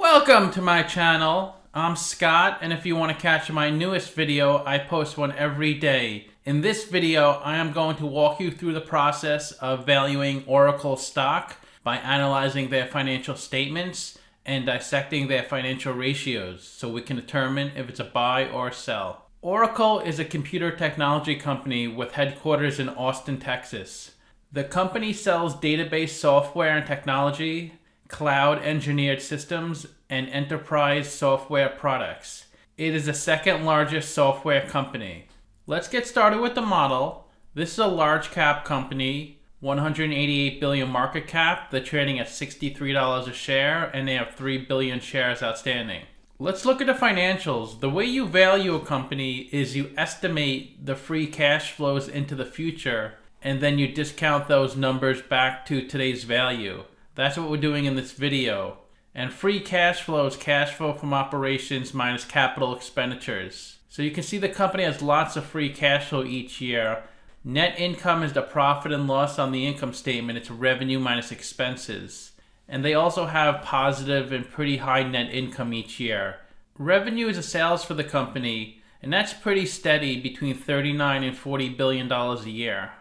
Welcome to my channel. I'm Scott, and if you want to catch my newest video, I post one every day. In this video, I am going to walk you through the process of valuing Oracle stock by analyzing their financial statements and dissecting their financial ratios so we can determine if it's a buy or a sell. Oracle is a computer technology company with headquarters in Austin, Texas. The company sells database software and technology, cloud engineered systems, and enterprise software products. It is the second largest software company. Let's get started with the model. This is a large cap company, 188 billion market cap. They're trading at $63 a share, and they have 3 billion shares outstanding. Let's look at the financials. The way you value a company is you estimate the free cash flows into the future, and then you discount those numbers back to today's value. That's what we're doing in this video. And free cash flow is cash flow from operations minus capital expenditures. So you can see the company has lots of free cash flow each year. Net income is the profit and loss on the income statement. It's revenue minus expenses. And they also have positive and pretty high net income each year. Revenue is the sales for the company, and that's pretty steady between $39 and $40 billion a year.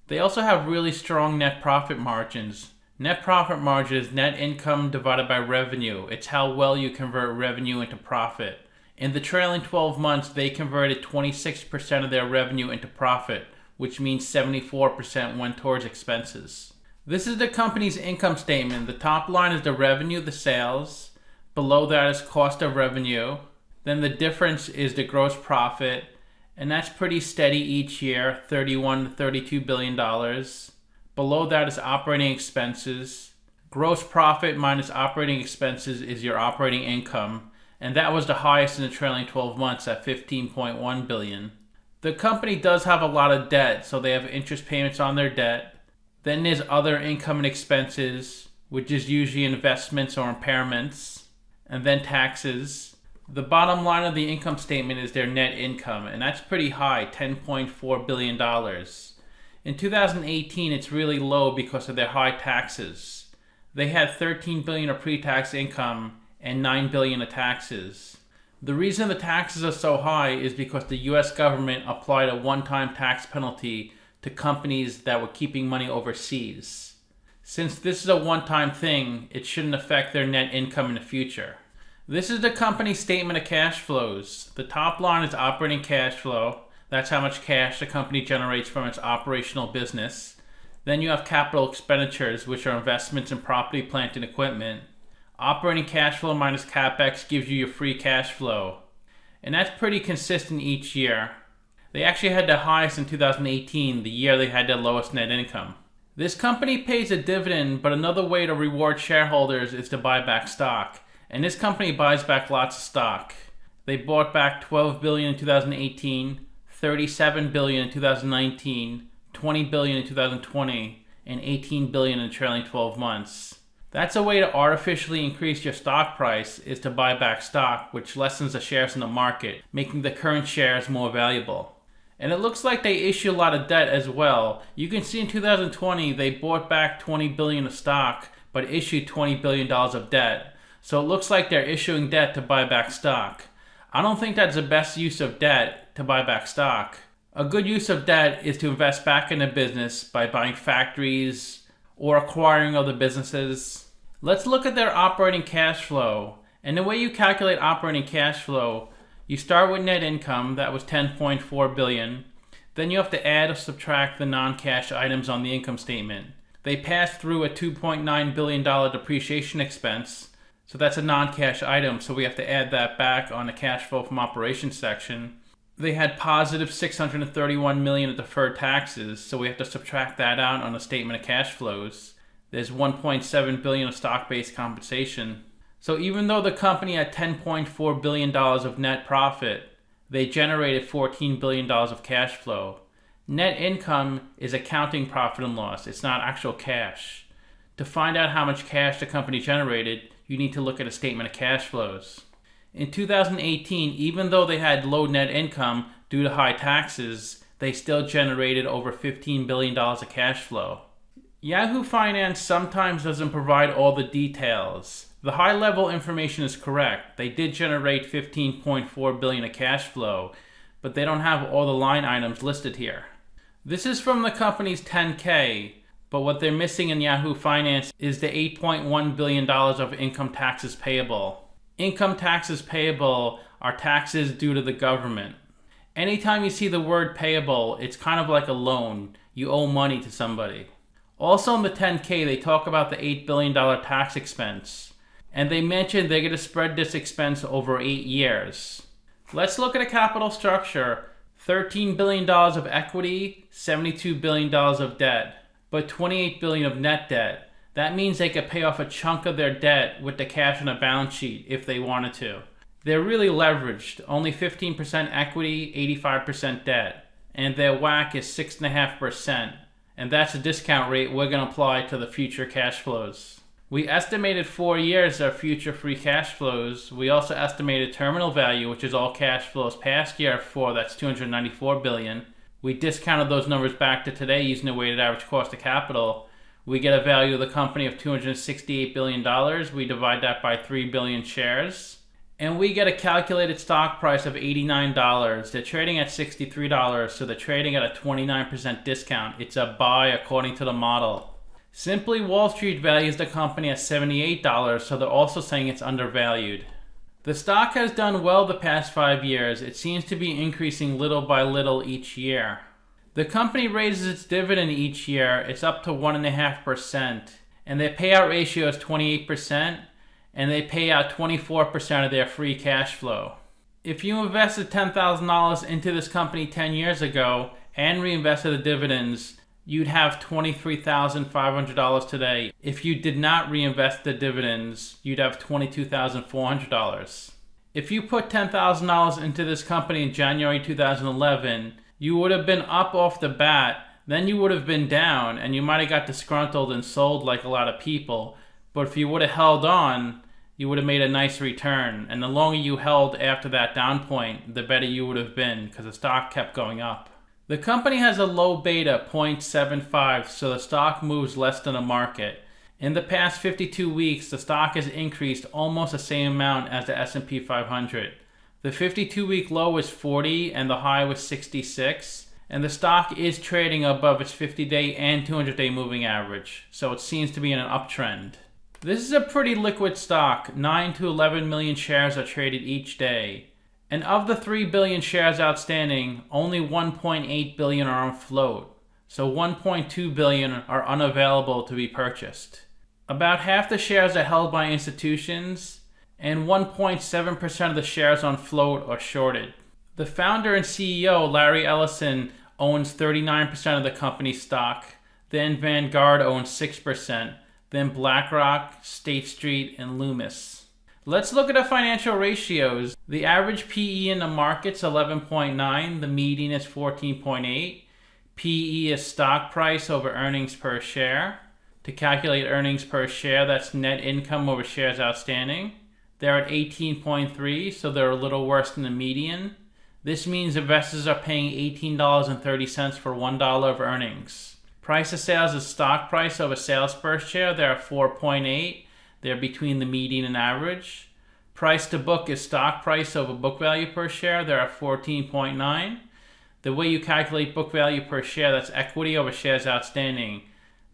They also have really strong net profit margins. Net profit margin is net income divided by revenue. It's how well you convert revenue into profit. In the trailing 12 months, they converted 26% of their revenue into profit, which means 74% went towards expenses. This is the company's income statement. The top line is the revenue, the sales. Below that is cost of revenue. Then the difference is the gross profit, and that's pretty steady each year, $31 to $32 billion. Below that is operating expenses. Gross profit minus operating expenses is your operating income, and that was the highest in the trailing 12 months at $15.1 billion. The company does have a lot of debt, so they have interest payments on their debt. Then there's other income and expenses, which is usually investments or impairments, and then taxes. The bottom line of the income statement is their net income, and that's pretty high, $10.4 billion. In 2018, it's really low because of their high taxes. They had $13 billion of pre-tax income and $9 billion of taxes. The reason the taxes are so high is because the US government applied a one-time tax penalty to companies that were keeping money overseas. Since this is a one-time thing, it shouldn't affect their net income in the future. This is the company's statement of cash flows. The top line is operating cash flow. That's how much cash the company generates from its operational business. Then you have capital expenditures, which are investments in property, plant, and equipment. Operating cash flow minus CapEx gives you your free cash flow. And that's pretty consistent each year. They actually had the highest in 2018, the year they had their lowest net income. This company pays a dividend, but another way to reward shareholders is to buy back stock. And this company buys back lots of stock. They bought back $12 billion in 2018, $37 billion in 2019, $20 billion in 2020, and $18 billion in the trailing 12 months. That's a way to artificially increase your stock price, is to buy back stock, which lessens the shares in the market, making the current shares more valuable. And it looks like they issue a lot of debt as well. You can see in 2020 they bought back $20 billion of stock, but issued $20 billion of debt. So it looks like they're issuing debt to buy back stock. I don't think that's the best use of debt, to buy back stock. A good use of debt is to invest back in a business by buying factories or acquiring other businesses. Let's look at their operating cash flow. And the way you calculate operating cash flow, you start with net income, that was $10.4 billion. Then you have to add or subtract the non-cash items on the income statement. They passed through a $2.9 billion depreciation expense. So that's a non-cash item, so we have to add that back on the cash flow from operations section. They had positive $631 million of deferred taxes, so we have to subtract that out on the statement of cash flows. There's $1.7 billion of stock-based compensation. So even though the company had $10.4 billion of net profit, they generated $14 billion of cash flow. Net income is accounting profit and loss. It's not actual cash. To find out how much cash the company generated, you need to look at a statement of cash flows. In 2018, even though they had low net income due to high taxes, they still generated over $15 billion of cash flow. Yahoo Finance sometimes doesn't provide all the details. The high level information is correct. They did generate $15.4 billion of cash flow, but they don't have all the line items listed here. This is from the company's 10K, but what they're missing in Yahoo Finance is the $8.1 billion of income taxes payable. Income taxes payable are taxes due to the government. Anytime you see the word payable, it's kind of like a loan. You owe money to somebody. Also in the 10K, they talk about the $8 billion tax expense. And they mentioned they're going to spread this expense over 8 years. Let's look at a capital structure. $13 billion of equity, $72 billion of debt, but $28 billion of net debt. That means they could pay off a chunk of their debt with the cash on the balance sheet if they wanted to. They're really leveraged, only 15% equity, 85% debt, and their WACC is 6.5%, and that's a discount rate we're going to apply to the future cash flows. We estimated 4 years of future free cash flows. We also estimated terminal value, which is all cash flows past year 4, that's $294 billion. We discounted those numbers back to today using the weighted average cost of capital. We get a value of the company of $268 billion. We divide that by 3 billion shares. And we get a calculated stock price of $89. They're trading at $63, so they're trading at a 29% discount. It's a buy according to the model. Simply Wall Street values the company at $78, so they're also saying it's undervalued. The stock has done well the past 5 years. It seems to be increasing little by little each year. The company raises its dividend each year. It's up to 1.5%, and their payout ratio is 28%, and they pay out 24% of their free cash flow. If you invested $10,000 into this company 10 years ago and reinvested the dividends, you'd have $23,500 today. If you did not reinvest the dividends, you'd have $22,400. If you put $10,000 into this company in January 2011, you would have been up off the bat, then you would have been down, and you might have got disgruntled and sold like a lot of people. But if you would have held on, you would have made a nice return. And the longer you held after that down point, the better you would have been because the stock kept going up. The company has a low beta, 0.75, so the stock moves less than the market. In the past 52 weeks, the stock has increased almost the same amount as the S&P 500. The 52-week low was 40 and the high was 66, and the stock is trading above its 50-day and 200-day moving average, so it seems to be in an uptrend. This is a pretty liquid stock. 9 to 11 million shares are traded each day. And of the 3 billion shares outstanding, only 1.8 billion are on float. So 1.2 billion are unavailable to be purchased. About half the shares are held by institutions, and 1.7% of the shares on float are shorted. The founder and CEO, Larry Ellison, owns 39% of the company's stock. Then Vanguard owns 6%. Then BlackRock, State Street, and Loomis. Let's look at the financial ratios. The average PE in the market's 11.9, the median is 14.8. PE is stock price over earnings per share. To calculate earnings per share, that's net income over shares outstanding. They're at 18.3, so they're a little worse than the median. This means investors are paying $18.30 for $1 of earnings. Price of sales is stock price over sales per share. They're at 4.8. They're between the median and average. Price to book is stock price over book value per share. They're at 14.9. The way you calculate book value per share, that's equity over shares outstanding.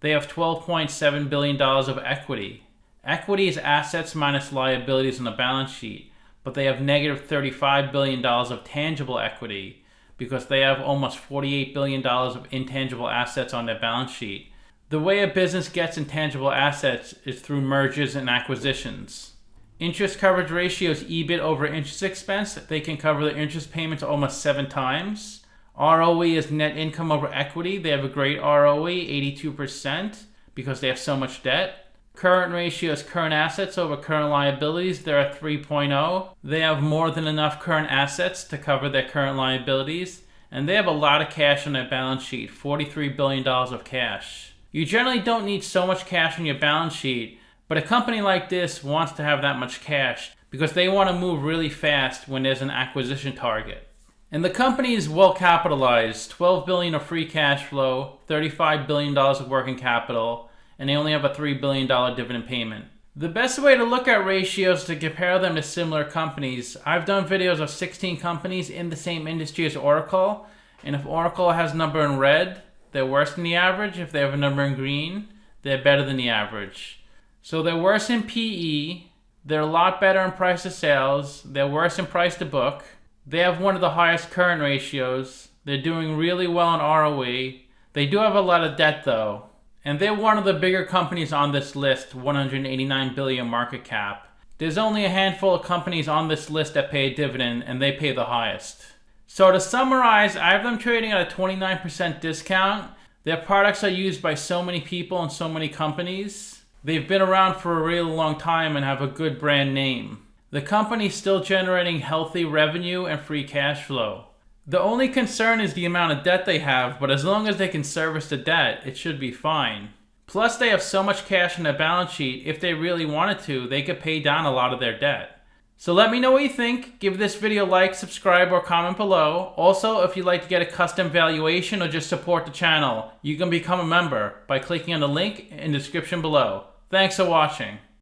They have $12.7 billion of equity. Equity is assets minus liabilities on the balance sheet, but they have negative $35 billion of tangible equity because they have almost $48 billion of intangible assets on their balance sheet. The way a business gets intangible assets is through mergers and acquisitions. Interest coverage ratio is EBIT over interest expense. They can cover their interest payments almost 7 times. ROE is net income over equity. They have a great ROE, 82%, because they have so much debt. Current ratio is current assets over current liabilities. They're at 3.0. They have more than enough current assets to cover their current liabilities. And they have a lot of cash on their balance sheet, $43 billion of cash. You generally don't need so much cash on your balance sheet, but a company like this wants to have that much cash because they want to move really fast when there's an acquisition target. And the company is well capitalized, $12 billion of free cash flow, $35 billion of working capital, and they only have a $3 billion dividend payment. The best way to look at ratios is to compare them to similar companies. I've done videos of 16 companies in the same industry as Oracle, and if Oracle has a number in red, they're worse than the average. If they have a number in green, they're better than the average. So they're worse in PE, they're a lot better in price to sales, they're worse in price to book, they have one of the highest current ratios, they're doing really well in ROE, they do have a lot of debt though, and they're one of the bigger companies on this list, 189 billion market cap. There's only a handful of companies on this list that pay a dividend, and they pay the highest. So to summarize, I have them trading at a 29% discount. Their products are used by so many people and so many companies. They've been around for a really long time and have a good brand name. The company's still generating healthy revenue and free cash flow. The only concern is the amount of debt they have, but as long as they can service the debt, it should be fine. Plus, they have so much cash in their balance sheet, if they really wanted to, they could pay down a lot of their debt. So let me know what you think. Give this video a like, subscribe, or comment below. Also, if you'd like to get a custom valuation or just support the channel, you can become a member by clicking on the link in the description below. Thanks for watching.